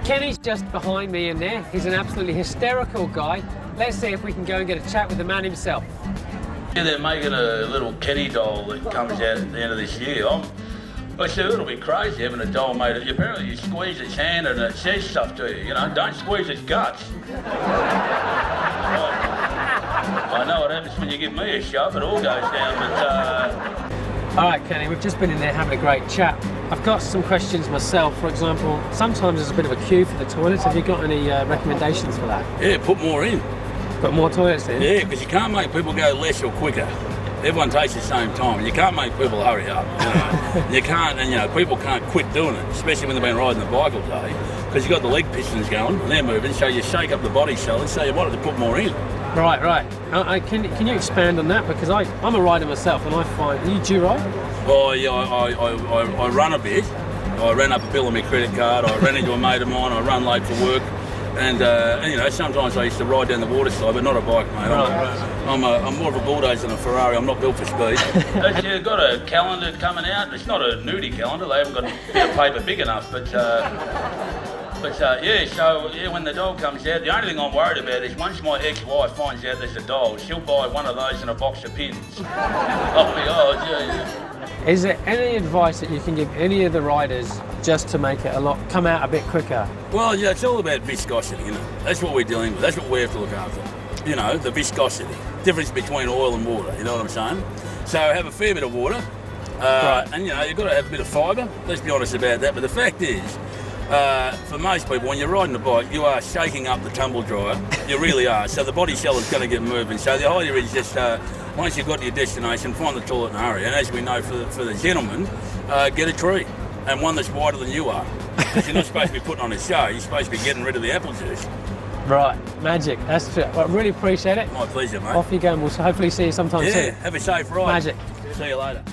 Kenny's just behind me in there. He's an absolutely hysterical guy. Let's see if we can go and get a chat with the man himself. Yeah, they're making a little Kenny doll that comes out at the end of this year. I said, it'll be crazy having a doll made of... Apparently you squeeze its hand and it says stuff to you, you know, don't squeeze its guts. I know what happens when you give me a shove, it all goes down, but... All right, Kenny, we've just been in there having a great chat. I've got some questions myself. For example, sometimes there's a bit of a queue for the toilets. Have you got any recommendations for that? Yeah, put more in. Put more toilets in? Yeah, because you can't make people go less or quicker. Everyone takes the same time. You can't make people hurry up. You know? You can't, and you know, people can't quit doing it, especially when they've been riding the bike all day, because you've got the leg pistons going and they're moving, so you shake up the body cells, so you wanted to put more in. Right, right. Can you expand on that? Because I'm a rider myself, and I find... Do you ride? Oh, yeah, I run a bit. I ran up a bill on my credit card, I ran into a mate of mine, I run late for work. And you know, sometimes I used to ride down the waterside, but not a bike, mate. I'm more of a bulldozer than a Ferrari. I'm not built for speed. You've got a calendar coming out. It's not a nudie calendar. They haven't got a bit of paper big enough. But yeah, so yeah, when the doll comes out, the only thing I'm worried about is once my ex-wife finds out there's a doll, she'll buy one of those and a box of pins. I'll be, oh, yeah. Is there any advice that you can give any of the riders just to make it come out a bit quicker? Well, yeah, it's all about viscosity, you know. That's what we're dealing with. That's what we have to look after. You know, the viscosity. Difference between oil and water, you know what I'm saying? So have a fair bit of water, right. And you know, you've got to have a bit of fibre. Let's be honest about that. But the fact is, for most people, when you're riding a bike, you are shaking up the tumble dryer. You really are. So the body cell is going to get moving. So the idea is just, once you've got to your destination, find the toilet in a hurry. And as we know, for the gentleman, get a tree. And one that's wider than you are. Because you're not supposed to be putting on a show, you're supposed to be getting rid of the apple juice. Right, magic. That's true. Well, I really appreciate it. My pleasure, mate. Off you go, and we'll hopefully see you sometime soon. Yeah, have a safe ride. Magic. See you later.